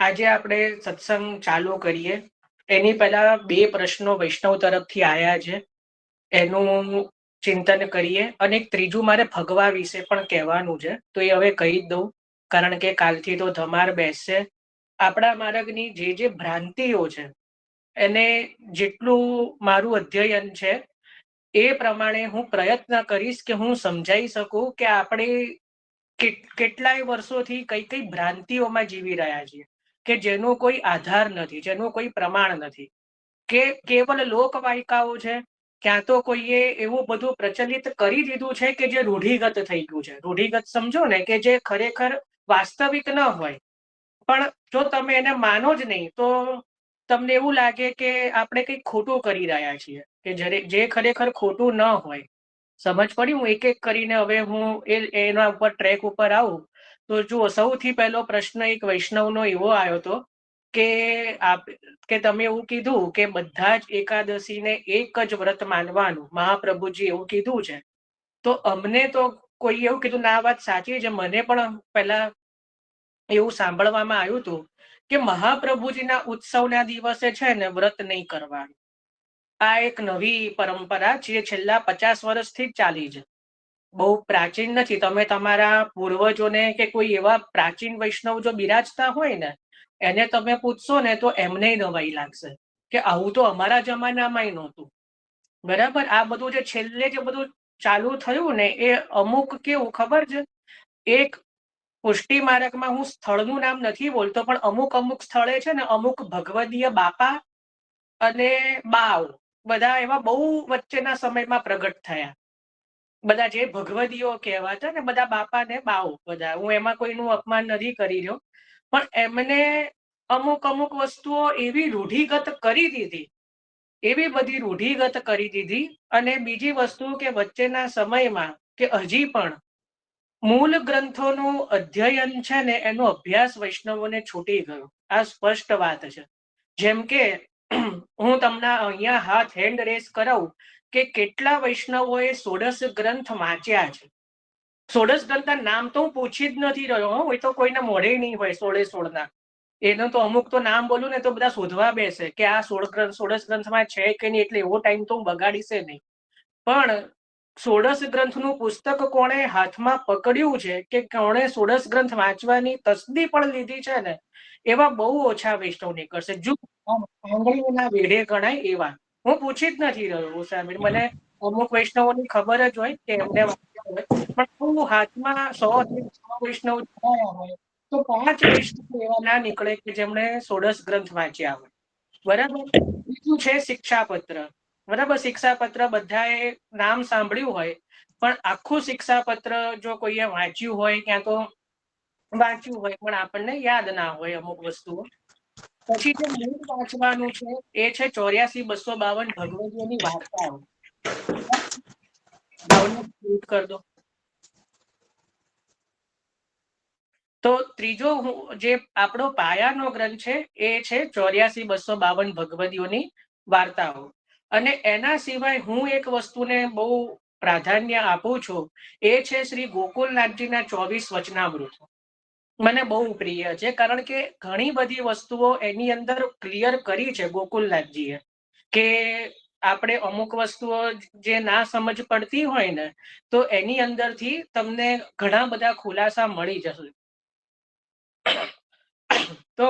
આજે આપણે સત્સંગ ચાલુ કરીએ એની પહેલા બે પ્રશ્નો વૈષ્ણવ તરફથી આવ્યા છે, એનું ચિંતન કરીએ. અને એક ત્રીજું મારે ભગવા વિશે પણ કહેવાનું છે, તો એ હવે કહી જ દઉં, કારણ કે કાલથી તો ધમાર બેસશે. આપણા માર્ગની જે ભ્રાંતિઓ છે એને જેટલું મારું અધ્યયન છે એ પ્રમાણે હું પ્રયત્ન કરીશ કે હું સમજાઈ શકું કે આપણે કેટલાય વર્ષોથી કઈ કઈ ભ્રાંતિઓમાં જીવી રહ્યા છીએ કે જેનો કોઈ આધાર નથી, જેનું કોઈ પ્રમાણ નથી, કે કેવલ લોકવાયકાઓ છે. ક્યાં તો કોઈએ એવું બધું પ્રચલિત કરી દીધું છે કે જે રૂઢિગત થઈ ગયું છે. રૂઢિગત સમજો ને કે જે ખરેખર વાસ્તવિક ન હોય, પણ જો તમે એને માનો જ નહીં તો તમને એવું લાગે કે આપણે કંઈક ખોટું કરી રહ્યા છીએ, કે જે ખરેખર ખોટું ન હોય. સમજ પડી? હું એક એક કરીને હવે હું એના ઉપર ટ્રેક ઉપર આવું. તો જુઓ, સૌથી પહેલો પ્રશ્ન એક વૈષ્ણવનો એવો આવ્યો હતો કે તમે એવું કીધું કે બધા જ એકાદશીને એક જ વ્રત માનવાનું, મહાપ્રભુજી એવું કીધું છે. તો અમને તો કોઈ એવું કીધું ના, વાત સાચી છે. મને પણ પહેલા એવું સાંભળવામાં આવ્યું હતું કે મહાપ્રભુજીના ઉત્સવના દિવસે છે ને વ્રત નહીં કરવાનું. આ એક નવી પરંપરા જે છેલ્લા 50 વર્ષથી જ ચાલી છે, બહુ પ્રાચીન નથી. તમે તમારા પૂર્વજોને કે કોઈ એવા પ્રાચીન વૈષ્ણવ જો બિરાજતા હોય ને એને તમે પૂછશો ને તો એમને નવાઈ લાગશે કે આવું તો અમારા જમાનામાં નહોતું. બરાબર? આ બધું જે છેલ્લે જે બધું ચાલુ થયું ને એ અમુક કેવું ખબર છે, એક પુષ્ટિ માર્ગમાં હું સ્થળનું નામ નથી બોલતો, પણ અમુક અમુક સ્થળે છે ને અમુક ભગવદીય બાપા અને બાવ બધા એવા બહુ વચ્ચેના સમયમાં પ્રગટ થયા. બધા જે ભગવદીઓ કહેવાતા ને, બધા બાપા ને બાવ બધા, હું એમાં કોઈનું અપમાન નથી કરી રહ્યો, પણ એમને અમુક અમુક વસ્તુઓ એવી રૂઢિગત કરી દીધી, એવી બધી રૂઢિગત કરી દીધી. અને બીજી વસ્તુ કે વચ્ચેના સમયમાં કે હજી પણ મૂળ ગ્રંથોનું અધ્યયન છે ને એનો અભ્યાસ વૈષ્ણવોને છૂટી ગયો. આ સ્પષ્ટ વાત છે. જેમ કે હું તમને અહીંયા હાથ હેન્ડ રેસ કરાવું કે કેટલા વૈષ્ણવોએ 16 ગ્રંથ વાંચ્યા છે. 16 ગ્રંથના નામ તો હું પૂછી જ નથી રહ્યો, એ તો કોઈને મોઢે નહીં હોય 16 ના. એનું તો અમુક તો નામ બોલું ને તો બધા શોધવા બેસે કે આ 16 ગ્રંથમાં છે કે નહીં, એટલે એવો ટાઈમ તો હું બગાડીશ નહીં. પણ 16 ગ્રંથનું પુસ્તક કોણે હાથમાં પકડ્યું છે કે કોણે 16 ગ્રંથ વાંચવાની તસ્દી પણ લીધી છે ને, એવા બહુ ઓછા વૈષ્ણવ નીકળશે. જો આંગળીઓના વેઢે ગણાય એવા. હું પૂછી જ નથી રહ્યો સાહેબ, મને અમુક વૈષ્ણવોની ખબર જ હોય કે એમને વાંચ્યા હોય, પણ હું હાથમાં 100 વૈષ્ણવ જોયા હોય તો 5 વૈષ્ણવ એવા ના નીકળે કે જેમણે 16 ગ્રંથ વાંચ્યા હોય. બરાબર? બીજું છે શિક્ષાપત્ર. બરાબર? શિક્ષાપત્ર બધાએ નામ સાંભળ્યું હોય, પણ આખું શિક્ષાપત્ર જો કોઈએ વાંચ્યું હોય ક્યાં તો વાંચ્યું હોય પણ આપણને યાદ ના હોય અમુક વસ્તુઓ. પછી જે મૂળ વાંચવાનું છે એ છે 84-252 ભગવદીઓની વાર્તાઓ. ભાવના કર દો. તો ત્રીજો જે આપણો પાયાનો ગ્રંથ છે એ છે 84-252 ભગવદીઓની વાર્તાઓ. અને એના સિવાય હું એક વસ્તુને બહુ પ્રાધાન્ય આપું છું, એ છે શ્રી ગોકુલનાથજીના 24 વચનામૃત. મને બહુ પ્રિય છે, કારણ કે ઘણી બધી વસ્તુઓ એની અંદર ક્લિયર કરી છે ગોકુલનાથજીએ, કે આપણે અમુક વસ્તુઓ જે ના સમજ પડતી હોય ને તો એની અંદરથી તમને ઘણા બધા ખુલાસા મળી જશે. તો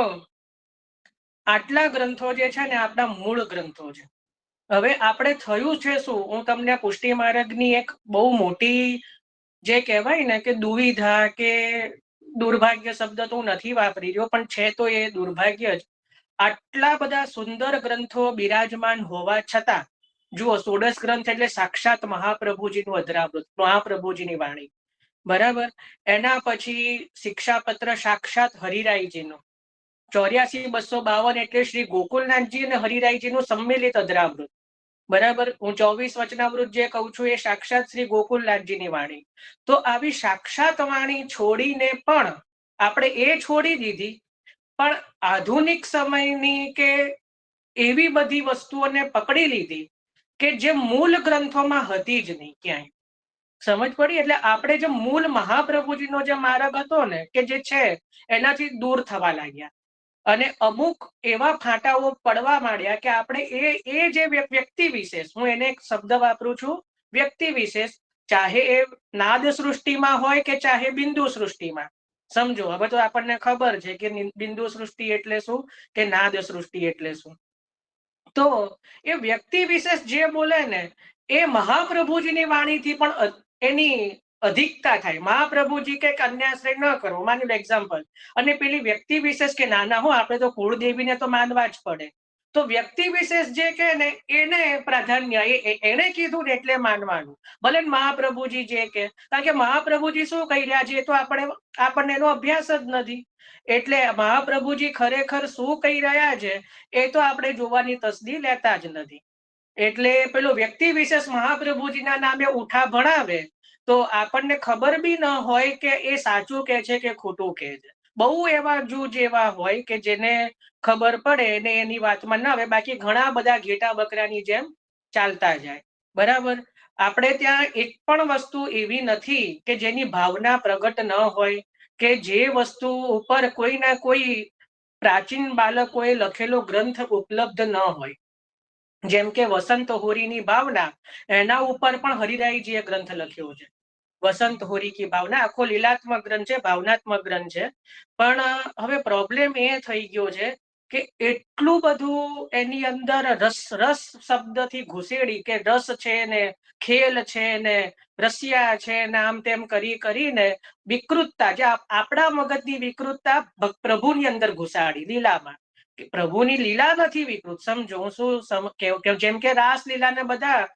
આટલા ગ્રંથો જે છે ને આપણા મૂળ ગ્રંથો છે. હવે આપણે થયું છે શું, હું તમને પુષ્ટિ માર્ગની એક બહુ મોટી જે કહેવાય ને કે દુવિધા કે દુર્ભાગ્ય શબ્દ તો હું નથી વાપરી રહ્યો, પણ છે તો એ દુર્ભાગ્ય જ. આટલા બધા સુંદર ગ્રંથો બિરાજમાન હોવા છતાં, જુઓ 16 ગ્રંથ એટલે સાક્ષાત મહાપ્રભુજીનું અધરામૃત, મહાપ્રભુજીની વાણી. બરાબર? એના પછી શિક્ષાપત્ર સાક્ષાત હરિરાયજીનું. 84-252 એટલે શ્રી ગોકુલનાથજી અને હરિરાયજીનું સંમેલિત અધરામૃત. બરાબર? હું 24 વચનામૃત જે કહું છું એ સાક્ષાત શ્રી ગોકુલનાથજીની વાણી. તો આવી સાક્ષાત વાણી છોડીને પણ આપણે એ છોડી દીધી, પણ આધુનિક સમયની કે એવી બધી વસ્તુઓને પકડી લીધી કે જે મૂળ ગ્રંથોમાં હતી જ નહીં ક્યાંય. સમજ પડી? એટલે આપણે જે મૂળ મહાપ્રભુજીનો જે માર્ગ હતો ને કે જે છે એનાથી દૂર થવા લાગ્યા. અને અમુક એવા ફાંટાઓ પડવા માંડ્યા કે આપણે એ જે વ્યક્તિ વિશેષ, હું એને એક શબ્દ વાપરું છું, વ્યક્તિ વિશેષ, ચાહે એ નાદ સૃષ્ટિમાં હોય કે ચાહે બિંદુ સૃષ્ટિમાં. સમજો, હવે તો આપણને ખબર છે કે બિંદુ સૃષ્ટિ એટલે શું, કે નાદ સૃષ્ટિ એટલે શું. તો એ વ્યક્તિ વિશેષ જે બોલે ને એ મહાપ્રભુજીની વાણીથી પણ એની અધિકતા થાય. મહાપ્રભુજી કે કન્યાશ્રય ન કરો, માની લો એક્ઝામ્પલ, અને પેલી વ્યક્તિ વિશેષ કે નાના હો, આપણે તો કુળદેવીને તો માનવા જ પડે, તો વ્યક્તિ વિશેષ જે કે ને એને પ્રાધાન્ય, એને કીધું ને એટલે માનવાનું, ભલે મહાપ્રભુજી જે કે, કારણ કે મહાપ્રભુજી શું કહી રહ્યા છે તો આપણને એનો અભ્યાસ જ નથી. એટલે મહાપ્રભુજી ખરેખર શું કહી રહ્યા છે એ તો આપણે જોવાની તસદી લેતા જ નથી. એટલે પેલો વ્યક્તિ વિશેષ મહાપ્રભુજીના નામે ઉઠા ભણાવે તો આપણને ખબર બી ન હોય કે એ સાચું કે છે કે ખોટું કે છે. બહુ એવા જૂજ એવા હોય કે જેને ખબર પડે ને એની વાતમાં ના આવે, બાકી ઘણા બધા ઘેટા બકરાની જેમ ચાલતા જાય. બરાબર. આપણે ત્યાં એક પણ વસ્તુ એવી નથી કે જેની ભાવના પ્રગટ ન હોય, કે જે વસ્તુ ઉપર કોઈ ના કોઈ પ્રાચીન બાળકોએ લખેલો ગ્રંથ ઉપલબ્ધ ન હોય. જેમ કે વસંત હોરીની ભાવના, એના ઉપર પણ હરિરાયજીએ ગ્રંથ લખ્યો છે. વસંત હોરી કી ભાવના આખો લીલાત્મક ગ્રંથ છે, ભાવનાત્મક ગ્રંથ છે. પણ હવે પ્રોબ્લેમ એ થઈ ગયો છે કે એટલું બધું એની અંદર રસ શબ્દથી ઘુસેડી, કે રસ છે ને ખેલ છે ને રસિયા છે ને આમ તેમ કરીને વિકૃતતા, જે આપણા મગજની વિકૃતતા પ્રભુની અંદર ઘુસાડી લીલામાં. પ્રભુની લીલા નથી વિકૃત. સમજો હું શું જેમ કે રાસલીલા ને બધા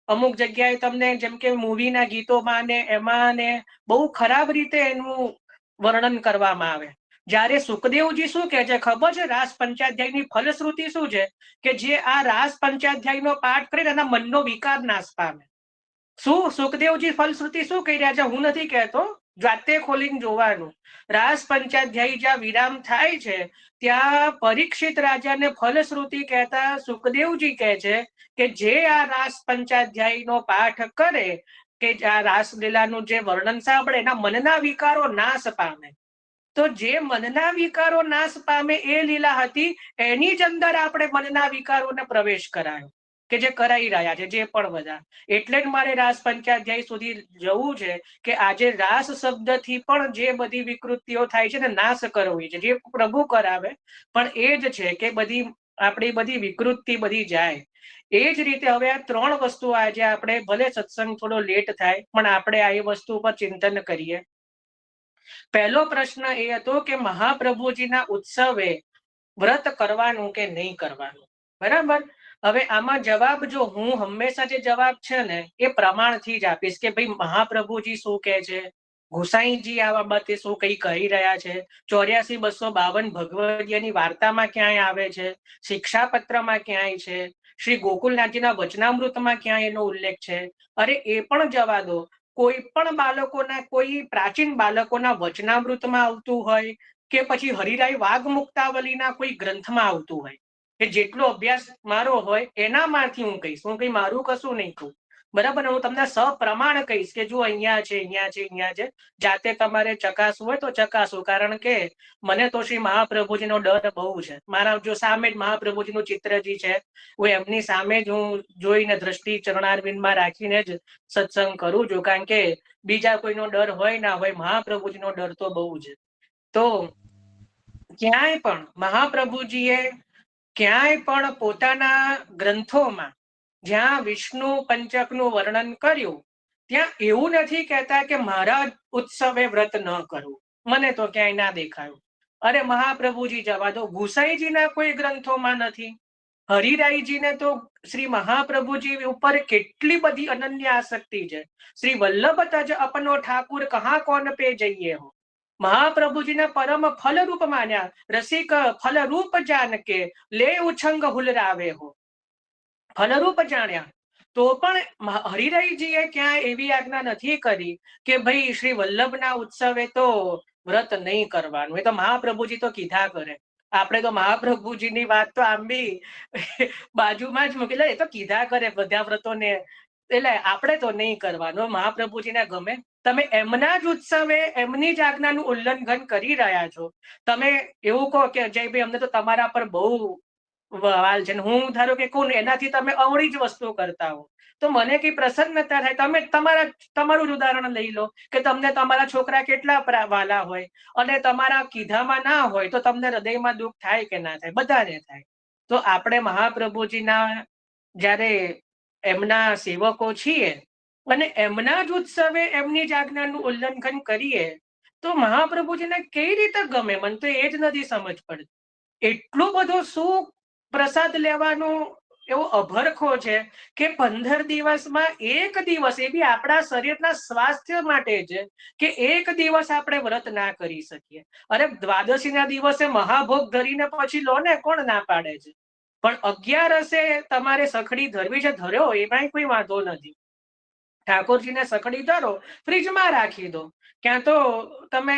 અમુક જગ્યાએ તમને જેમ કે મૂવીના ગીતોમાં ને એમાં ને બહુ ખરાબ રીતે એનું વર્ણન કરવામાં આવે. જ્યારે સુખદેવજી શું કહે છે ખબર છે, રાસ પંચાધ્યાયની ફલશ્રુતિ શું છે, કે જે આ રાસ પંચાધ્યાયનો પાઠ કરીને એના મનનો વિકાર નાશ પામે. શું સુખદેવજી ફલશ્રુતિ શું કહી રહ્યા છે, હું નથી કહેતો, જાતે ખોલીને જોવાનું. રાસ પંચાધ્યાયી જ્યાં વિરામ થાય છે ત્યાં પરીક્ષિત રાજાને ફલશ્રુતિ કહેતા સુખદેવજી કહે છે કે જે આ રાસ પંચાધ્યાયીનો પાઠ કરે, કે આ રાસલીલાનું જે વર્ણન સાંભળે એના મનના વિકારો નાશ પામે. તો જે મનના વિકારો નાશ પામે એ લીલા હતી, એની જ અંદર આપણે મનના વિકારોને પ્રવેશ કરાયો, કે જે કરાઈ રહ્યા છે જે પણ બધા. એટલે જ મારે રાસ પંચાધ્યાય સુધી જવું છે કે આજે રાસ શબ્દથી પણ જે બધી વિકૃતિઓ થાય છે ને નાશ કરવી છે, જે પ્રભુ કરાવે, પણ એ જ છે કે બધી આપણી બધી વિકૃતિ બધી જાય. એ જ રીતે હવે આ ત્રણ વસ્તુ આજે આપણે, ભલે સત્સંગ થોડો લેટ થાય પણ આપણે આ વસ્તુ પર ચિંતન કરીએ. પહેલો પ્રશ્ન એ હતો કે મહાપ્રભુજીના ઉત્સવે વ્રત કરવાનું કે નહીં કરવાનું. બરાબર. હવે આમાં જવાબ, જો હું હંમેશા જે જવાબ છે ને એ પ્રમાણથી જ આપીશ કે ભાઈ મહાપ્રભુજી શું કહે છે, ગુસાઈજી આ બાબતે શું કઈ કહી રહ્યા છે, 84-252 ભગવદીયની વાર્તામાં ક્યાંય આવે છે, શિક્ષાપત્રમાં ક્યાંય છે, શ્રી ગોકુલનાથજીના વચનામૃતમાં ક્યાંય એનો ઉલ્લેખ છે. અરે એ પણ જવા દો, કોઈ પણ બાળકોના, કોઈ પ્રાચીન બાળકોના વચનામૃતમાં આવતું હોય કે પછી હરિરાય વાઘ મુક્તાવલીના કોઈ ગ્રંથમાં આવતું હોય, કે જેટલો અભ્યાસ મારો હોય એનામાંથી હું કહીશ, હું કઈ મારું કશું નહીં કહું. બરાબર. હું તમને સપ્રમાણ કહીશ કે જો અહીંયા છે, અહીંયા છે, અહીંયા છે. જાતે તમારે ચકાસવું હોય તો ચકાસો, કારણ કે મને તો શ્રી મહાપ્રભુજીનો ડર બહુ છે. મારા જો સામે જ મહાપ્રભુજીનું ચિત્રજી છે, હું એમની સામે જ હું જોઈને દ્રષ્ટિ ચરણારવિંદમાં રાખીને જ સત્સંગ કરું છું, કારણ કે બીજા કોઈનો ડર હોય ના હોય, મહાપ્રભુજીનો ડર તો બહુ છે. તો ક્યાંય પણ મહાપ્રભુજીએ ક્યાંય પણ પોતાના ગ્રંથોમાં જ્યાં વિષ્ણુ પંચકનું વર્ણન કર્યું ત્યાં એવું નથી કહેતા કે મારા ઉત્સવે વ્રત ન કરવું. મને તો ક્યાંય ના દેખાયું. અરે મહાપ્રભુજી જવા દો, ગુસાઈજીના કોઈ ગ્રંથોમાં નથી. હરિરાયજીને તો શ્રી મહાપ્રભુજી ઉપર કેટલી બધી અનન્ય આસક્તિ છે. શ્રી વલ્લભ તજ અપનો ઠાકુર કહા કોન પે જઈએ હો. મહાપ્રભુજીને પરમ ફલરૂપ માન્યા, રસિક ફલરૂપ જાન કે લે ઉછંગ હુલરાવે હો. ફલરૂપ જાણ્યા તો પણ હરિરાયજીએ ક્યાં એવી આજ્ઞા નથી કરી કે ભાઈ શ્રી વલ્લભના ઉત્સવે તો વ્રત નહીં કરવાનું. એ તો મહાપ્રભુજી તો કીધા કરે. આપણે તો મહાપ્રભુજીની વાત તો આમ બી બાજુમાં જ મૂકી લે, એ તો કીધા કરે બધા વ્રતોને એટલે આપણે તો નહીં કરવાનું. મહાપ્રભુજીને ગમે તમે એમના જ ઉત્સવે એમની જ આજ્ઞાનું ઉલ્લંઘન કરી રહ્યા છો. તમે એવું કહો કે અજયભાઈ અમને તો તમારા પર બહુ વાલ છે, હું ધારો કે કહું એનાથી તમે અવળી જ વસ્તુ કરતા હો, તો મને કઈ પ્રસન્નતા થાય. તમે તમારું જ ઉદાહરણ લઈ લો કે તમને તમારા છોકરા કેટલા વાલા હોય અને તમારા કીધામાં ના હોય તો તમને હૃદયમાં દુઃખ થાય કે ના થાય? બધાને થાય. તો આપણે મહાપ્રભુજીના જ્યારે એમના સેવકો છીએ અને એમના જ ઉત્સવે એમની જ આજ્ઞાનું ઉલ્લંઘન કરીએ તો મહાપ્રભુજીને કેવી રીતે ગમે? મને તો એ જ નથી સમજ પડતી. એટલો બધો શું પ્રસાદ લેવાનો એવો અભરખો છે કે 15 દિવસમાં એક દિવસ, એ બી આપણા શરીરના સ્વાસ્થ્ય માટે છે કે એક દિવસ આપણે વ્રત ના કરી શકીએ. અરે દ્વાદશીના દિવસે મહાભોગ ધરીને પછી લો ને, કોણ ના પાડે છે? પણ 11 તમારે સખડી ધરવી છે, ધર્યો, એમાંય કોઈ વાંધો નથી. ઠાકોરજીને સખડી ધરો, ફ્રીજમાં રાખી દો. ક્યાં તો તમે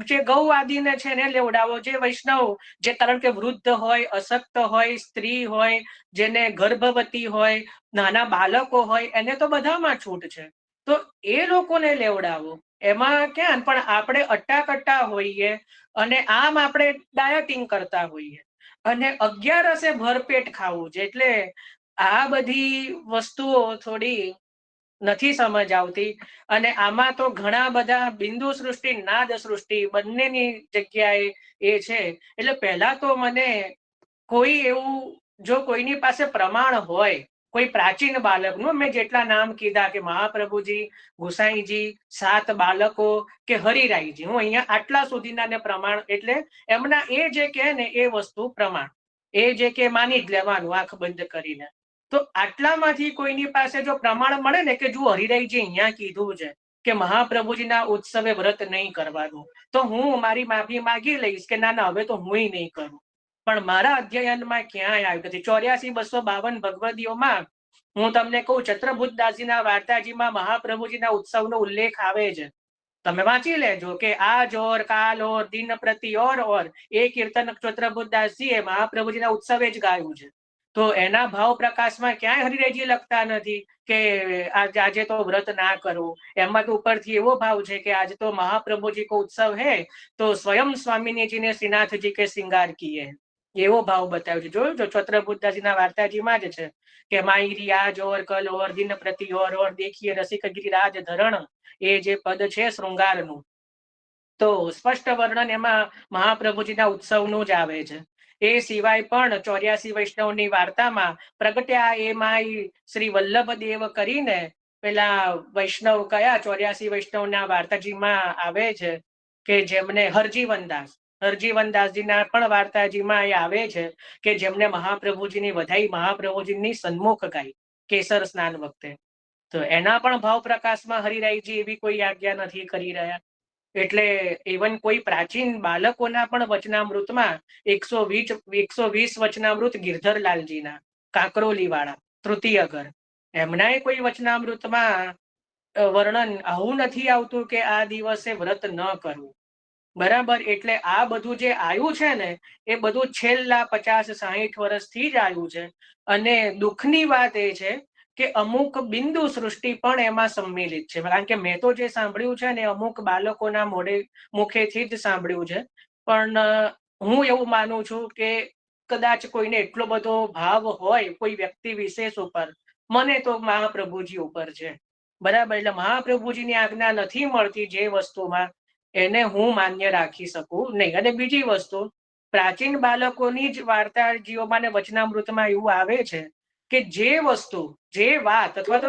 જે ગૌ આદિને છે એને લેવડાવો, જે વૈષ્ણવ, જે કારણ કે વૃદ્ધ હોય, અશક્ત હોય, સ્ત્રી હોય, જેને ગર્ભવતી હોય, નાના બાળકો હોય, એને તો બધામાં છૂટ છે. તો એ લોકોને લેવડાવો. એમાં ક્યાં પણ આપણે અટ્ટાકટ્ટા હોઈએ અને આમ આપણે ડાયટિંગ કરતા હોઈએ અને 11 ભરપેટ ખાવું છે. એટલે આ બધી વસ્તુઓ થોડી નથી સમજ આવતી. અને આમાં તો ઘણા બધા બિંદુ સૃષ્ટિ, નાદ સૃષ્ટિ બંનેની જગ્યાએ એ છે. એટલે પહેલા તો મને કોઈ એવું, જો કોઈની પાસે પ્રમાણ હોય, કોઈ પ્રાચીન બાળકનું, મેં જેટલા નામ કીધા કે મહાપ્રભુજી, ગુસાઈજી, 7 બાળકો કે હરિરાયજી, હું અહીંયા આટલા સુધીના પ્રમાણ, એટલે એમના એ જે કહે ને એ વસ્તુ પ્રમાણ, એ જે કે માની જ લેવાનું આંખ બંધ કરીને. તો આટલામાંથી કોઈની પાસે જો પ્રમાણ મળે ને કે જુઓ હરિરાયજી અહીંયા કીધું છે કે મહાપ્રભુજીના ઉત્સવે વ્રત નહીં કરવાનું, તો હું મારી માફી માગી લઈશ કે ના ના, હવે તો હું નહીં કરું. પણ મારા અધ્યયનમાં ક્યાંય આવ્યું નથી. 84-252 ભગવદીઓમાં હું તમને કહું, ચત્રભુતદાસજીના વાર્તાજીમાં મહાપ્રભુજીના ઉત્સવનો ઉલ્લેખ આવે છે. તમે વાંચી લેજો કે આજ ઓર કાલ ઓર દિન પ્રતિ ઓર એ કીર્તન ચત્રભુતદાસજીએ મહાપ્રભુજીના ઉત્સવે જ ગાયું છે. તો એના ભાવ પ્રકાશમાં ક્યાંય હરિરાયજી લખતા નથી કે આજે તો વ્રત ના કરવું. એમાં તો ઉપરથી એવો ભાવ છે કે आज तो महाप्रभु जी को उत्सव है तो स्वयं स्वामिनी जी ने श्रीनाथ जी के श्रृंगार किए, એવો ભાવ બતાવ્યો છે. જોયું, જો ચત્રબુદ્ધાજીના વાર્તાજીમાં જ છે કે માયરી આજ ઓર કલ ઓર દિન પ્રતિ ઓર દેખીએ રસિક ગિરિરાજ ધરણ, એ જે પદ છે શૃંગારનું, તો સ્પષ્ટ વર્ણન એમાં મહાપ્રભુજીના ઉત્સવનું જ આવે છે. એ સિવાય પણ 84 વૈષ્ણવની વાર્તામાં પ્રગટ્યા એમાંય શ્રી વલ્લભદેવ કરીને પેલા વૈષ્ણવ કયા 84 વૈષ્ણવના વાર્તાજીમાં આવે છે કે જેમને હરજીવનદાસજીના પણ વાર્તાજીમાં એ આવે છે કે જેમને મહાપ્રભુજીની વધાઈ મહાપ્રભુજીની સન્મુખ ગાઈ કેસર સ્નાન વખતે. તો એના પણ ભાવ પ્રકાશમાં હરિરાયજી એવી કોઈ આજ્ઞા નથી કરી રહ્યા. એટલે ઇવન કોઈ પ્રાચીન બાળકોના પણ વચનામૃતમાં 120 વચનામૃત ગિરધરલાલજીના કાંકરોલી વાળા તૃતીય ઘર, એમનાય કોઈ વચનામૃતમાં વર્ણન આવું નથી આવતું કે આ દિવસે વ્રત ન કરવું. બરાબર. એટલે આ બધું જે આવ્યું છે ને એ બધું છેલ્લા 50-60 વર્ષથી જ આવ્યું છે. અને દુઃખની વાત એ છે કે અમુક બિંદુ સૃષ્ટિ પણ એમાં સંમિલિત છે. કારણ કે મેં તો જે સાંભળ્યું છે ને અમુક બાળકોના મુખેથી જ સાંભળ્યું છે. પણ હું એવું માનું છું કે કદાચ કોઈને એટલો બધો ભાવ હોય કોઈ વ્યક્તિ વિશેષ ઉપર, મને તો મહાપ્રભુજી ઉપર છે. બરાબર. એટલે મહાપ્રભુજીની આજ્ઞા નથી મળતી જે વસ્તુમાં, એને હું માન્ય રાખી શકું નહીં. અને બીજી વસ્તુ, પ્રાચીન બાળકોની જ વાર્તાજીઓમાં ને વચનામૃતમાં એવું આવે છે કે જે વસ્તુ, જે વાત અથવા તો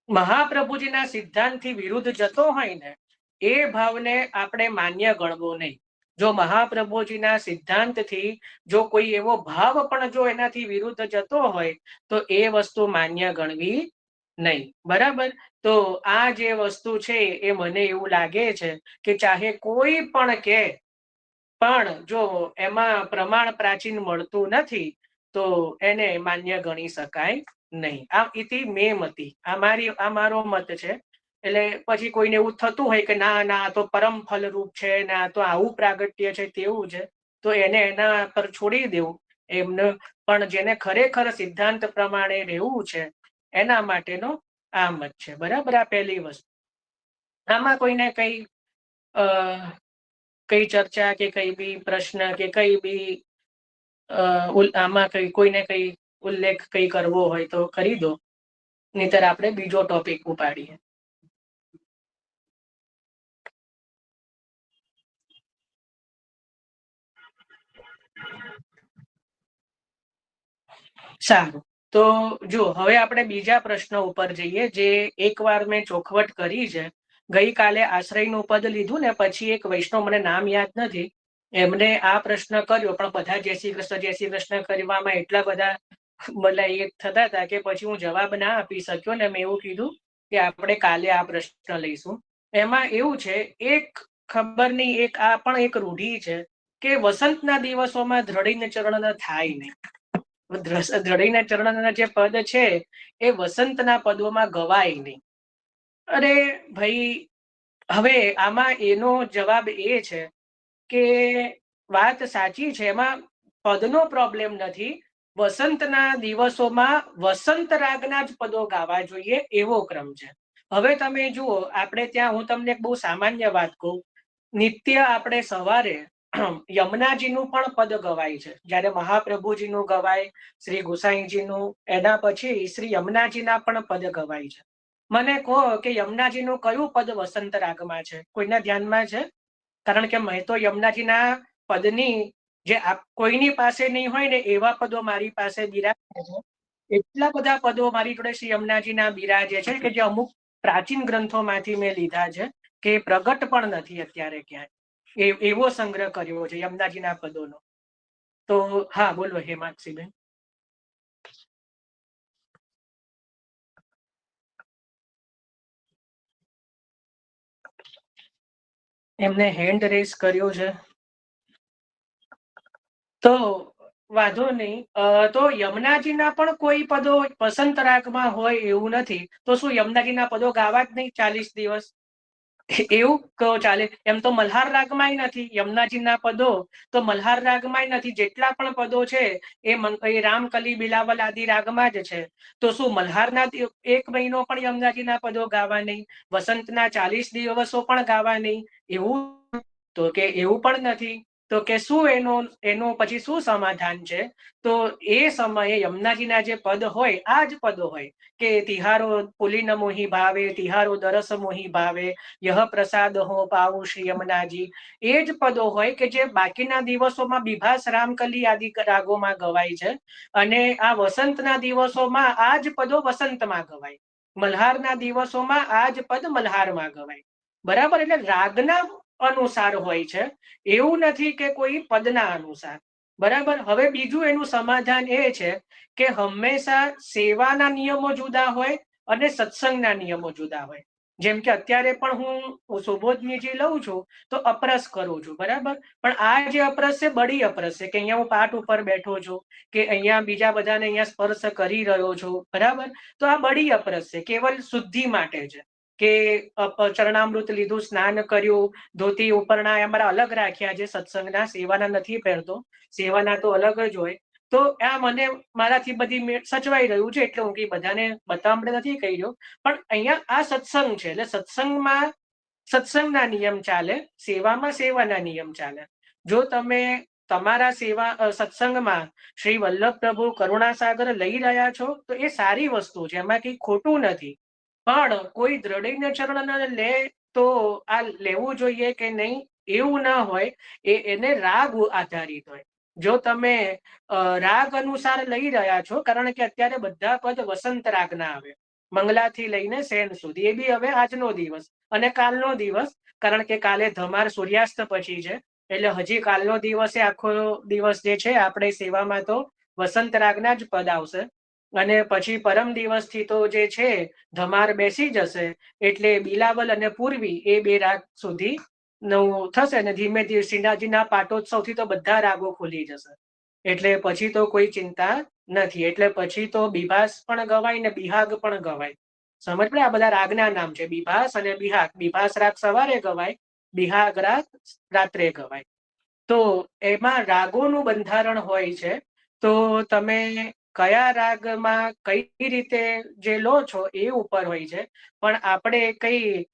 મહાપ્રભુજીના સિદ્ધાંતથી વિરુદ્ધ જતો હોય ને એ ભાવને આપણે માન્ય ગણવો નહીં. જો મહાપ્રભુજીના સિદ્ધાંતથી જો કોઈ એવો ભાવ પણ જો એનાથી વિરુદ્ધ જતો હોય તો એ વસ્તુ માન્ય ગણવી નહીં. બરાબર. તો આ જે વસ્તુ છે એ મને એવું લાગે છે કે ચાહે કોઈ પણ કે, પણ જો એમાં પ્રમાણ પ્રાચીન મળતું નથી તો એને માન્ય ગણી શકાય નહીં. આ ઇતિ મે મતી, આ મારો મત છે. એટલે પછી કોઈને એવું થતું હોય કે ના ના તો પરમ ફલરૂપ છે ને આ તો આવું પ્રાગટ્ય છે તેવું છે, તો એને એના પર છોડી દેવું એમને. પણ જેને ખરેખર સિદ્ધાંત પ્રમાણે રહેવું છે એના માટેનો આમ જ છે, બરાબર. આ પહેલી વસ્તુ. આમાં કોઈને કઈ ચર્ચા કે કઈ બી પ્રશ્ન કે કઈ બી આમાં કોઈને કઈ ઉલ્લેખ કઈ કરવો હોય તો કરી દો, નહીતર આપણે બીજો ટોપિક ઉપાડીએ. સારું, તો જો હવે આપણે બીજા પ્રશ્ન ઉપર જઈએ, જે એકવાર મેં ચોખવટ કરી છે. ગઈકાલે આશ્રયનું પદ લીધું ને પછી એક વૈષ્ણવ, મને નામ યાદ નથી, એમને આ પ્રશ્ન કર્યો, પણ બધા જય શ્રી કૃષ્ણ કરવામાં એટલા બધા બધા એ થતા હતા કે પછી હું જવાબ ના આપી શક્યો ને મેં એવું કીધું કે આપણે કાલે આ પ્રશ્ન લઈશું. એમાં એવું છે, એક ખબર નહીં, એક આ પણ એક રૂઢિ છે કે વસંતના દિવસોમાં દ્રઢીને ચરણ થાય નહીં. દ્રઢીને ચરણના જે પદ છે એ વસંતના પદોમાં ગવાય નહીં. અરે ભાઈ, હવે આમાં એનો જવાબ એ છે કે વાત સાચી છે, એમાં પદનો પ્રોબ્લેમ નથી. વસંતના દિવસોમાં વસંત રાગના જ પદો ગાવા જોઈએ એવો ક્રમ છે. હવે તમે જુઓ, આપણે ત્યાં, હું તમને એક બહુ સામાન્ય વાત કહું, નિત્ય આપણે સવારે યમુનાજીનું પણ પદ ગવાય છે. જ્યારે મહાપ્રભુજીનું ગવાય, શ્રી ગુસાઈજીનું, એના પછી શ્રી યમુનાજીના પણ પદ ગવાય છે. મને કહો કે યમુનાજીનું કયું પદ વસંત રાગમાં છે? કોઈના ધ્યાનમાં છે? કારણ કે મેં તો યમુનાજીના પદની જે કોઈની પાસે નહીં હોય ને એવા પદો મારી પાસે બિરાજે છે. એટલા બધા પદો મારી જોડે શ્રી યમુનાજીના બિરાજે છે કે જે અમુક પ્રાચીન ગ્રંથોમાંથી મેં લીધા છે, કે પ્રગટ પણ નથી અત્યારે ક્યાંય. એવો સંગ્રહ કર્યો છે યમુનાજીના પદોનો. તો હા, બોલો હેમાંક્ષીબેન. એમને હેન્ડ રેસ કર્યો છે, તો વાંધો નહીં. તો યમુનાજીના પણ કોઈ પદો વસંત રાગમાં હોય એવું નથી, તો શું યમુનાજીના પદો ગાવા જ નહીં 40 દિવસ? એવું કહો ચાલે? એમ તો મલ્હાર રાગમાંય નથી યમુનાજીના પદો, તો મલ્હાર રાગમાંય નથી. જેટલા પણ પદો છે એ રામકલી, બિલાવલ આદિ રાગમાં જ છે. તો શું મલ્હારના 1 મહિનો પણ યમુનાજીના પદો ગાવા નહીં? વસંતના 40 દિવસો પણ ગાવા નહીં? એવું તો કે એવું પણ નથી. તો કે શું એનું પછી શું સમાધાન છે? તો એ સમયે યમુનાજીના જે પદ હોય, આ જ પદો હોય કે તિહારો પુલિન મોહી ભાવે, તિહારો દરસ મોહી ભાવે, યહ પ્રસાદ હો પાવું શ્રી યમુનાજી. એ જ પદો હોય કે જે બાકીના દિવસોમાં બિભાસ, રામકલી આદિ રાગોમાં ગવાય છે, અને આ વસંતના દિવસોમાં આ જ પદો વસંતમાં ગવાય. મલ્હારના દિવસોમાં આ જ પદ મલ્હારમાં ગવાય. બરાબર? એટલે રાગના અનુસાર હોય છે, એવું નથી કે કોઈ પદના અનુસાર. બરાબર? હવે બીજું એનું સમાધાન એ છે કે હંમેશા સેવાના નિયમો જુદા હોય અને સત્સંગના નિયમો જુદા હોય. જેમ કે અત્યારે પણ હું સુબોધનીજી લઉં છું તો અપરસ કરું છું, બરાબર? પણ આ જે અપરસ છે, બળી અપરસ છે, કે અહીંયા હું પાઠ ઉપર બેઠો છું, કે અહીંયા બીજા બધાને અહીંયા સ્પર્શ કરી રહ્યો છું, બરાબર? તો આ બળી અપરસ છે, કેવલ શુદ્ધિ માટે છે. કે ચરણામૃત લીધું, સ્નાન કર્યું, ધોતી ઉપરણા અમારા અલગ રાખ્યા છે સત્સંગના, સેવાના નથી પહેરતો, સેવાના તો અલગ જ હોય. તો આ મને મારાથી બધી સચવાઈ રહ્યું છે, એટલે હું કઈ બધાને બતાવવા માટે નથી કહી રહ્યો. પણ અહીંયા આ સત્સંગ છે, એટલે સત્સંગમાં સત્સંગના નિયમ ચાલે, સેવામાં સેવાના નિયમ ચાલે. જો તમે તમારા સત્સંગમાં શ્રી વલ્લભ પ્રભુ કરુણાસાગર લઈ રહ્યા છો તો એ સારી વસ્તુ છે, એમાં કઈ ખોટું નથી. પણ કોઈ દ્રઢીને ચરણ લે તો આ લેવું જોઈએ કે નહીં, એવું ના હોય. એને રાગ આધારિત હોય. જો તમે રાગ અનુસાર લઈ રહ્યા છો, કારણ કે અત્યારે બધા પદ વસંત રાગના આવે, મંગલાથી લઈને સેન સુધી. એ બી હવે આજનો દિવસ અને કાલનો દિવસ, કારણ કે કાલે ધમાર સૂર્યાસ્ત પછી છે, એટલે હજી કાલનો દિવસે આખો દિવસ જે છે આપણે સેવામાં તો વસંત રાગના જ પદ આવશે. અને પછી પરમ દિવસથી તો જે છે ધમાર બેસી જશે, એટલે બિલાવલ અને પૂર્વી એ 2 રાગ સુધી નું થશે, અને ધીમે ધીમે શ્રીનાથજીના પાટોત્સવથી તો બધા રાગો ખુલી જશે. એટલે પછી તો કોઈ ચિંતા નથી. એટલે પછી તો બિભાસ પણ ગવાય ને બિહાગ પણ ગવાય. સમજ પડે? આ બધા રાગના નામ છે, બિભાસ અને બિહાગ. બિભાસ રાગ સવારે ગવાય, બિહાગ રાગ રાત્રે ગવાય. તો એમાં રાગોનું બંધારણ હોય છે. તો તમે કયા રાગમાં કઈ રીતે જે લો છો એ ઉપર હોય છે, પણ આપણે કઈ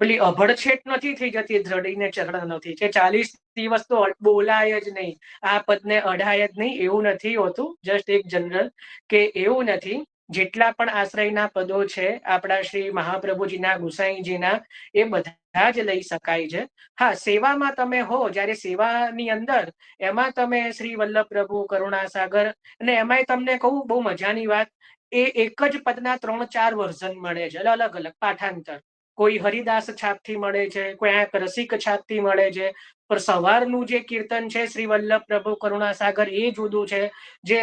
પેલી અભડછેટ નથી થઈ જતી, ધડીને ચરણ નથી કે 40 દિવસ તો બોલાય જ નહીં, આ પદને અઢાય જ નહીં, એવું નથી હોતું. જસ્ટ એક જનરલ કે એવું નથી. જેટલા પણ આશ્રયના પદો છે આપણા શ્રી મહાપ્રભુજીના, ગુસાઈજીના, એ બધા જ લઈ શકાય છે. હા, સેવામાં તમે હો, જ્યારે સેવાની અંદર એમાં તમે શ્રી વલ્લભ પ્રભુ, કરુણાસાગર, અને એમાંય તમને કહું બહુ મજાની વાત, એ એક જ પદના 3-4 વર્ઝન મળે છે, અલગ અલગ પાઠાંતર. કોઈ હરિદાસ છાપથી મળે છે, કોઈ રસિક છાપથી મળે છે. પણ સવારનું જે કીર્તન છે શ્રી વલ્લભ પ્રભુ કરુણાસાગર એ જુદું છે, જે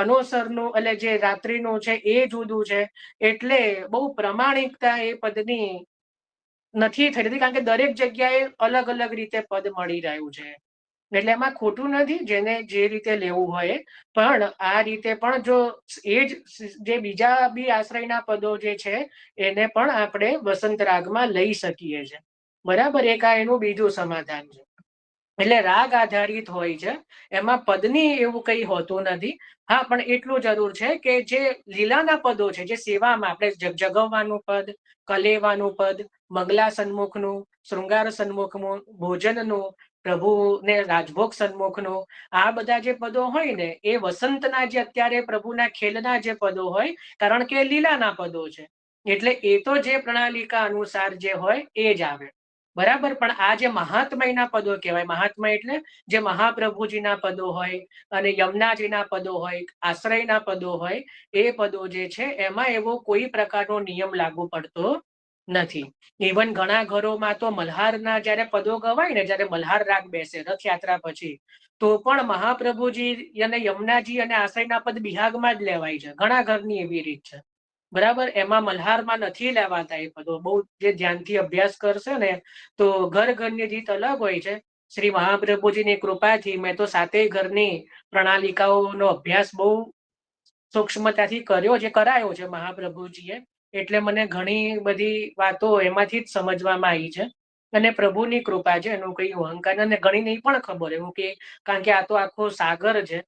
અનોસરનું એટલે જે રાત્રિનું છે એ જુદું છે. એટલે બહુ પ્રમાણિકતા એ પદની નથી થઈ રહી, કારણ કે દરેક જગ્યાએ અલગ અલગ રીતે પદ મળી રહ્યું છે. એટલે એમાં ખોટું નથી, જેને જે રીતે લેવું હોય. પણ આ રીતે પણ જો એ જ જે બીજા બી આશ્રયના પદો જે છે એને પણ આપણે વસંત રાગમાં લઈ શકીએ છીએ. બરાબર, એક આ એનું બીજું સમાધાન છે. એટલે રાગ આધારિત હોય છે, એમાં પદની એવું કઈ હોતું નથી. હા, પણ એટલું જરૂર છે કે જે લીલાના પદો છે, જે સેવામાં આપણે જગવવાનું પદ, કલેવાનું પદ, મંગલા સન્મુખનું, શૃંગાર સન્મુખનું, ભોજનનું, પ્રભુને રાજભોગ સન્મુખનું, આ બધા જે પદો હોય ને એ વસંતના જે અત્યારે પ્રભુના ખેલના જે પદો હોય, કારણ કે લીલાના પદો છે એટલે એ તો જે પ્રણાલિકા અનુસાર જે હોય એ જ આવે. બરાબર, પણ આ જે મહાત્મયના પદો કહેવાય, મહાત્મય એટલે જે મહાપ્રભુજીના પદો હોય અને યમુનાજીના પદો હોય, આશ્રયના પદો હોય, એ પદો જે છે એમાં એવો કોઈ પ્રકારનો નિયમ લાગુ પડતો નથી. ઇવન ઘણા ઘરોમાં તો મલ્હારના જ્યારે પદો ગવાય ને, જ્યારે મલ્હાર રાગ બેસે રથયાત્રા પછી, તો પણ મહાપ્રભુજી અને યમુનાજી અને આશ્રયના પદ બિહાગમાં જ લેવાય છે. ઘણા ઘરની એવી રીત છે. બરાબર, એમાં મલ્હારમાં નથી લેવાતા એ પદો. બહુ જે ધ્યાનથી અભ્યાસ કરશે ને તો ઘર ઘરની રીત અલગ હોય છે. શ્રી મહાપ્રભુજીની કૃપાથી મેં તો 7 ઘરની પ્રણાલિકાઓનો અભ્યાસ બહુ સૂક્ષ્મતાથી કર્યો છે, કરાયો છે મહાપ્રભુજીએ. એટલે મને ઘણી બધી વાતો એમાંથી જ સમજવામાં આવી છે. અને પ્રભુની કૃપા છે, એનું કઈ અહંકાર, અને ઘણી નહીં પણ ખબર એવું કે, કારણ કે આ તો આખો સાગર છે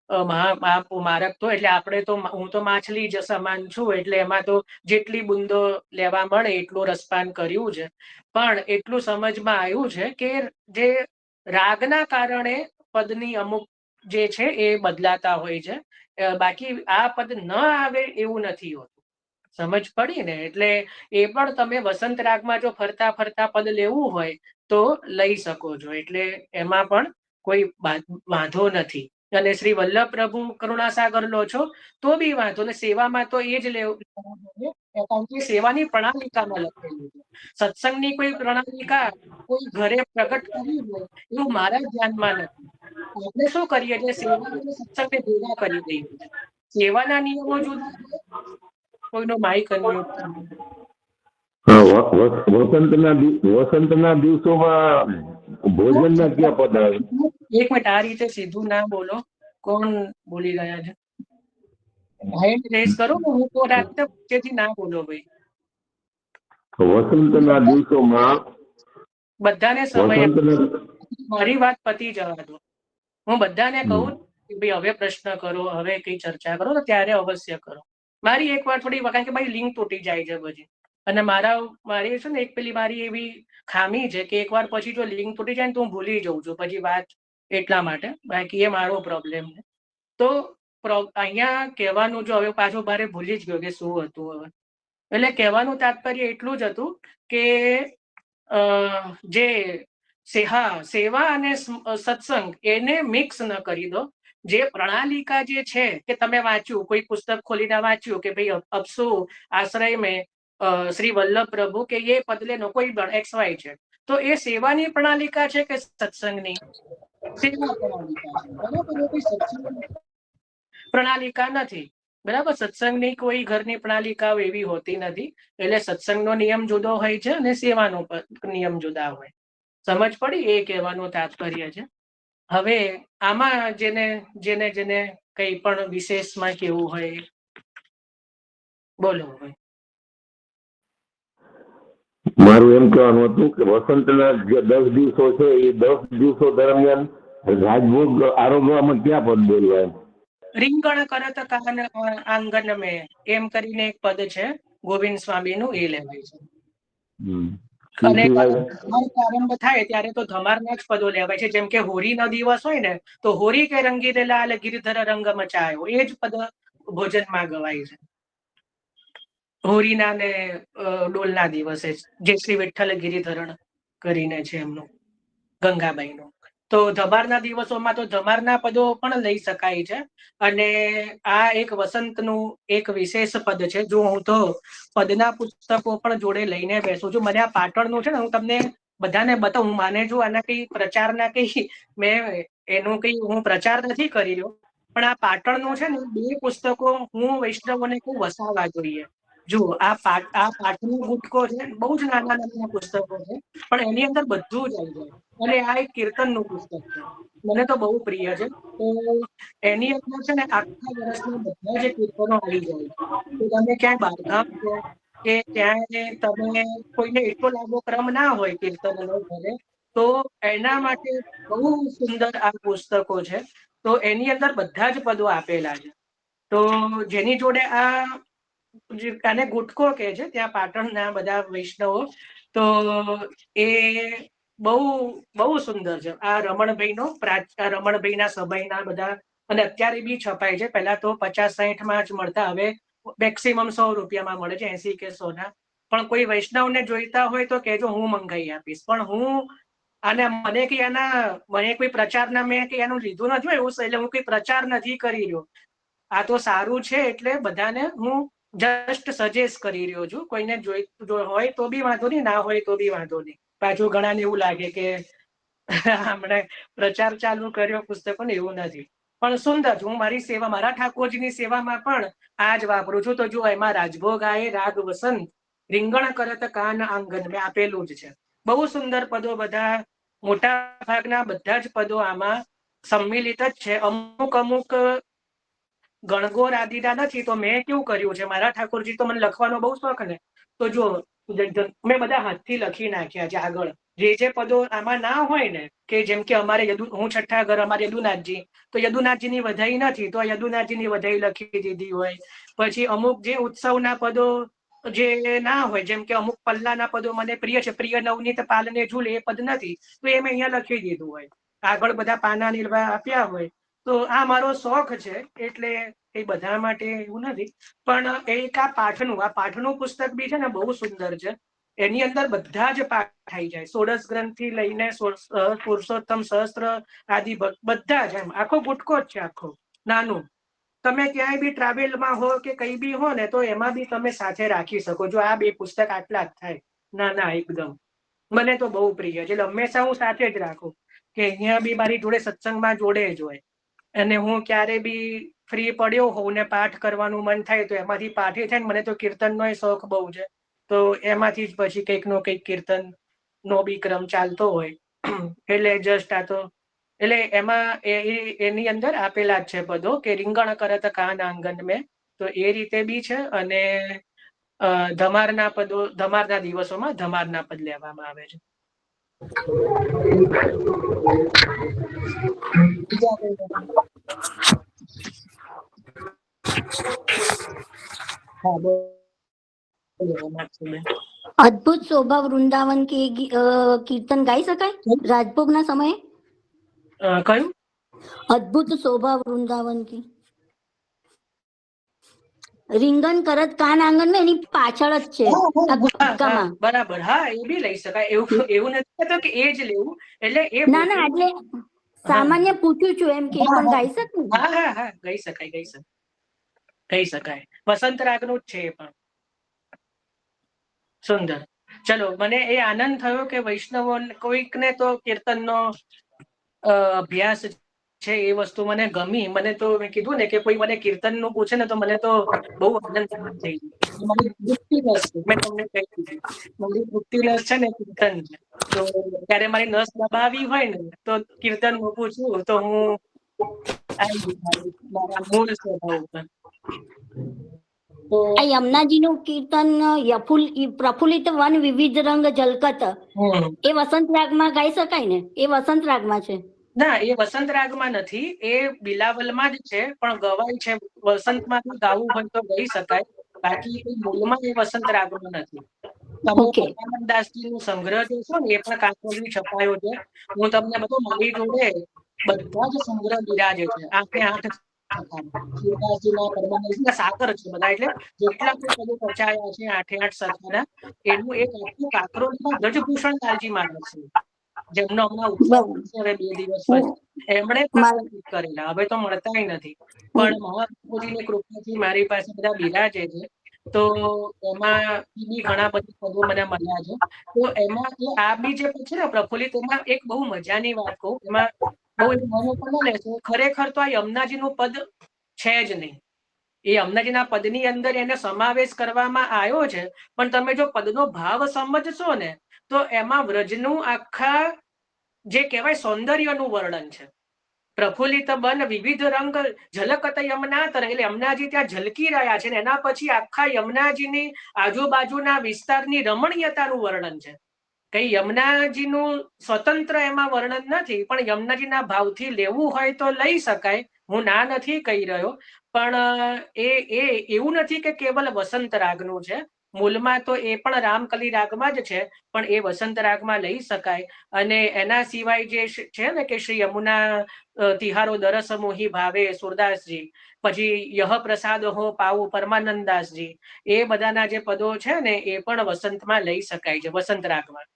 મારક તો, એટલે આપણે તો, હું તો માછલી જ સમાન છું, એટલે એમાં તો જેટલી બુંદો લેવા મળે એટલું રસપાન કર્યું છે. પણ એટલું સમજમાં આવ્યું છે કે જે રાગના કારણે પદની અમુક જે છે એ બદલાતા હોય છે. બાકી આ પદ ન આવે એવું નથી હોતું. સમજ પડી ને? એટલે એ પણ તમે વસંત રાગમાં જો ફરતા ફરતા પદ લેવું હોય તો લઈ શકો છો. એટલે એમાં પણ કોઈ વાંધો નથી. અને શ્રી વલ્લભ પ્રભુ કરુણાસાગર લો છો તો બી વાંધો ને, સેવામાં તો એ જ લેવું, કારણ કે સેવાની પ્રણાલિકામાં લખેલું છે. સત્સંગની કોઈ પ્રણાલિકા કોઈ ઘરે પ્રગટ કરવી હોય એવું મારા ધ્યાનમાં નથી. આપણે શું કરીએ એટલે સેવા અને સત્સંગને ભેગા કરી દઈએ છીએ. સેવાના નિયમો જુદા છે. કોઈનો માઇક અનમ્યુટ વસંતના દિવસોમાં ભોજનના ક્યાં પદ આવે? એક મિનિટ, આ રીતે સીધું ના બોલો. કોણ બોલી રહ્યા છે? હેન્ડ રેઝ કરો ને, હું તો રાતે વચ્ચેથી ના બોલો ભાઈ. વસંતના દિવસોમાં બધાને સમય, મારી વાત પતી જવા દો. હું બધાને કહું કે ભાઈ હવે પ્રશ્ન કરો, હવે કઈ ચર્ચા કરો તો ત્યારે અવશ્ય કરો. મારી એક વાર થોડી, કારણ કે મારી લિંક તૂટી જાય છે પછી, અને મારી છે ને એક પેલી મારી એવી ખામી છે કે એકવાર પછી જો લિંક તૂટી જાય ને તો હું ભૂલી જઉં છું પછી વાત, એટલા માટે. બાકી એ મારો પ્રોબ્લેમ છે. તો અહીંયા કહેવાનું, જો હવે પાછું મારે ભૂલી જ ગયો કે શું હતું હવે. એટલે કહેવાનું તાત્પર્ય એટલું જ હતું કે જે સેવા અને સત્સંગ એને મિક્સ ન કરી દો. જે પ્રણાલિકા જે છે કે તમે વાંચ્યું, કોઈ પુસ્તક ખોલીને વાંચ્યું કે ભાઈ અપસુ આશ્રય મેં શ્રી વલ્લભ પ્રભુ કે એ પદલે નો કોઈ XY છે, તો એ સેવાની પ્રણાલિકા છે કે સત્સંગની? સેવા પ્રણાલિકા છે. બરાબર, એ સત્સંગ પ્રણાલિકા નથી. બરાબર, સત્સંગની કોઈ ઘરની પ્રણાલિકાઓ એવી હોતી નથી. એટલે સત્સંગનો નિયમ જુદો હોય છે અને સેવાનો નિયમ જુદા હોય. સમજ પડી? એ કહેવાનું તાત્પર્ય છે. હવે આમાં જેને જેને જેને કઈ પણ વિશેષમાં કેવું હોય બોલો ભાઈ. મારું એમ કહેવાનું હતું કે વસંતના જે 10 દિવસો છે એ 10 દિવસો દરમિયાન રાજભોગ આરોગવામાં ક્યાં પદ બોલવાય? રીંગણ કરત કાન આંગન મેં એમ કરીને એક પદ છે ગોવિંદ સ્વામીનું, એ લેવાય છે. અને પ્રારંભ થાય ત્યારે તો ધમારના જ પદો લેવાય છે. જેમ કે હોળીનો દિવસ હોય ને તો હોળી કે રંગીને લાલ ગિરધર રંગ મચાયો, એ જ પદ ભોજનમાં ગવાય છે હોળીના ને ડોલના દિવસે, જે શ્રી વિઠ્ઠલ ગિરિધરણ કરીને છે એમનું, ગંગાબાઈનું. તો ધમારના દિવસોમાં તો ધમારના પદો પણ લઈ શકાય છે. અને આ એક વસંતનું એક વિશેષ પદ છે. જો હું તો પદના પુસ્તકો પણ જોડે લઈને બેસું છું. મને આ પાટણનું છે ને, હું તમને બધાને બતાવું. હું માને છું આના કઈ પ્રચારના કઈ મેં એનું કઈ હું પ્રચાર નથી કરી રહ્યો, પણ આ પાટણનું છે ને 2 પુસ્તકો હું વૈષ્ણવોને કહું વસાવવા જોઈએ. જુઓ, આ પાઠનો ગુટકો છે, બહુ જ નાના નાના પુસ્તકો છે, પણ એની અંદર બધું જ આવી જાય. અને આ એક કીર્તનનું પુસ્તક છે, મને તો બહુ પ્રિય છે. તો એની અંદર છે ને આખા વર્ષના બધા જે કીર્તનો આવી જાય છે. તો તમે ક્યાંય બહારગામ છો કે ક્યાંય તમે કોઈને એટલો લાંબો ક્રમ ના હોય કીર્તનનો ઘરે, તો એના માટે બહુ સુંદર આ પુસ્તકો છે. તો એની અંદર બધા જ પદો આપેલા છે. તો જેની જોડે આને ગુટકો કહે છે ત્યાં પાટણના બધા વૈષ્ણવો, તો એ બહુ સુંદર છે. આ રમણભાઈનો રમણભાઈના સભાઈના બધા, અને અત્યારે બી છપાય છે. પહેલા તો 50-60 જ મળતા, હવે મેક્સિમમ 100 રૂપિયામાં મળે છે, 80 કે 100 ના. પણ કોઈ વૈષ્ણવને જોઈતા હોય તો કહેજો, હું મંગાવી આપીશ. પણ હું મને કોઈ પ્રચારના મેં કે એનું લીધું નથી હોય એવું, એટલે હું કોઈ પ્રચાર નથી કરી રહ્યો. આ તો સારું છે એટલે બધાને હું જસ્ટ સજેસ્ટ કરી રહ્યો છું. કોઈને જોઈતું હોય તો બી વાંધો નહીં, ના હોય તો બી વાંધો નહીં. પાછું ઘણાને એવું લાગે કે હમણે પ્રચાર ચાલુ કર્યો પુસ્તકોને, એવું નથી. પણ સુંદર. હું મારી સેવા, મારા ઠાકોરજીની સેવામાં પણ આ જ વાપરું છું. તો જો એમાં રાજભોગ આયે રાગ વસંત, રીંગણ કરત કાન આંગન મેં આપેલું જ છે. બહુ સુંદર પદો, બધા મોટા ભાગના બધા જ પદો આમાં સંમિલિત જ છે. અમુક ગણગોર આદિના નથી. તો મેં કેવું કર્યું છે, મારા ઠાકોરજી તો મને લખવાનો બહુ શોખ ને, તો જો મેં બધા હાથથી લખી નાખ્યા છે આગળ. જે પદો આમાં ના હોય ને, કે જેમ કે અમારે હું છઠ્ઠા ઘર, અમારે યદુનાથજી, તો યદુનાથજીની વધાઈ નથી, તો યદુનાથજીની વધાઈ લખી દીધી હોય. પછી અમુક જે ઉત્સવના પદો જે ના હોય, જેમ કે અમુક પલ્લાના પદો મને પ્રિય છે, પ્રિય નવનીત પાલને ઝૂલે, એ પદ નથી, તો એ મેં અહીંયા લખી દીધું હોય. આગળ બધા પાના નિર્વાહ આપ્યા હોય. તો આ મારો શોખ છે, એટલે એ બધા માટે એવું નથી. પણ એક આ પાઠનું પુસ્તક બી છે ને, બહુ સુંદર છે. એની અંદર બધા જ પાઠ થઈ જાય, 16 ગ્રંથથી લઈને પુરુષોત્તમ સહસ્ત્ર આદિ બધા જ. એમ આખો ગુટકો જ છે, આખો નાનું. તમે ક્યાંય બી ટ્રાવેલમાં હો કે કઈ બી હો ને, તો એમાં બી તમે સાથે રાખી શકો. જો આ 2 પુસ્તક આટલા જ થાય, ના એકદમ. મને તો બહુ પ્રિય છે, એટલે હંમેશા હું સાથે જ રાખું, કે અહીંયા બી મારી જોડે સત્સંગમાં જોડે જ હોય. અને હું ક્યારે બી ફ્રી પડ્યો હોઉં ને પાઠ કરવાનું મન થાય, તો એમાંથી પાઠે થાય ને. મને તો કીર્તનનો શોખ બહુ છે, તો એમાંથી જ પછી કંઈક નો કંઈક કીર્તન નો બી ક્રમ ચાલતો હોય. એટલે જસ્ટ આ તો, એટલે એમાં એની અંદર આપેલા જ છે પદો, કે રીંગણ કરત કાન આંગન મેં. તો એ રીતે બી છે. અને ધમારના દિવસોમાં ધમારના પદ લેવામાં આવે છે. અદ્ભુત શોભા વૃંદાવન કે કીર્તન ગાઈ શકાય રાજભોગના સમયે? કયું? અદ્ભુત શોભા વૃંદાવન કી રીંગણ કરત કાન આંગન માં એની પાછળ જ છે આ ગુટકામાં. બરાબર. હા, એ બી લઈ શકાય. એવું નથી કહેતો કે એ જ લેવું. એટલે એ ના એટલે સામાન્ય પૂછ્યું છું એમ, કે એ પણ ગાઈ શકે ને? હા, ગઈ શકાય. વસંત રાગનું જ છે એ પણ. સુંદર. ચલો, મને એ આનંદ થયો કે વૈષ્ણવો કોઈકને તો કીર્તનનો અભ્યાસ છે, એ વસ્તુ મને ગમી. મને તો મેં કીધું ને કે કોઈ મને કીર્તનનું પૂછે ને, તો મને તો બહુ આનંદ થઈ ગયો. મારી વૃત્તિ રસ છે, મેં તમને કહી દીધું, મારી વૃત્તિ રસ છે ને કીર્તન છે. તો ત્યારે મારી નસ દબાવી હોય ને, તો કીર્તન પૂછું તો હું મારા મૂળ સ્વભાવ ઉપર. આ યમુનાજીનું કીર્તન પ્રફુલ્લિત વન વિવિધ રંગ ઝલકત, એ વસંત રાગમાં ગાઈ શકાય ને? એ વસંત રાગમાં છે. ના, એ વસંત રાગમાં નથી, એ બિલાવલમાં જ છે, પણ ગવાય છે. વસંતમાં ગાવું હોય તો ગાઈ શકાય, બાકી એ મૂળમાં એ વસંત રાગમાં નથી. તમે ઓકે. પરમાનંદ દાસજીનો સંગ્રહ જોશો ને, એ પણ કાંકરોલી છપાયો છે. હું તમને બધું મારી જોડે બધા જ સંગ્રહ બિરાજે છે, 8 સથાના. સુરદાસજીના, પરમાનંદજીના સાગર છે બધા, એટલે જેટલા પણ પદો રચાયા છે 8 સથાના, એનું એક આખું કાંકરોલીમાં બ્રજભૂષણ લાલજી મહારાજ છે, જેમનો હમણાં ઉત્સવ બરાબર. થશે હવે 2 દિવસ હું પછી. એમણે માર પ્રકાશિત કરેલા, હવે તો મળતાય નથી. પણ મહાપ્રભુજીની કૃપાથી મારી પાસે બધા બિરાજે છે. તો એમાં બી ઘણા બધા પદો મને મળ્યા છે. તો એમાં આ બી જે છે ને પ્રફુલ્લિત, એમાં એક બહુ મજાની વાત કહું, એમાં બહુ એક મનો પણ લેશો, ખરેખર તો આ યમુનાજીનું પદ છે જ નહીં. એ યમુનાજીના પદની અંદર એને સમાવેશ કરવામાં આવ્યો છે, પણ તમે જો પદનો ભાવ સમજશો ને, તો એમાં વ્રજનું આખા જે કહેવાય સૌંદર્યનું વર્ણન છે. પ્રફુલ્લિત બન વિવિધ રંગ ઝલકત યમુના તર, એટલે યમુનાજી ત્યાં ઝલકી રહ્યા છે, ને એના પછી આખા યમુનાજીની આજુબાજુના વિસ્તારની રમણીયતાનું વર્ણન છે. કઈ યમુનાજીનું સ્વતંત્ર એમાં વર્ણન નથી, પણ યમુનાજીના ભાવથી લેવું હોય તો લઈ શકાય, હું ના નથી કહી રહ્યો. પણ એ એવું નથી કે કેવલ વસંત રાગનું છે. મૂળમાં તો એ પણ રામકલી રાગમાં જ છે, પણ એ વસંત રાગમાં લઈ શકાય. અને એના સિવાય જે છે ને કે શ્રી યમુના તિહારો દરસ મોહી ભાવે સુરદાસજી, પછી યહ પ્રસાદ હો પાઉ પરમાનંદાસજી, એ બધાના જે પદો છે ને એ પણ વસંતમાં લઈ શકાય છે, વસંત રાગમાં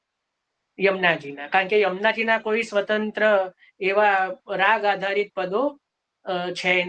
યમુનાજીના. કારણ કે યમુનાજીના કોઈ સ્વતંત્ર એવા રાગ આધારિત પદો છે નહીં.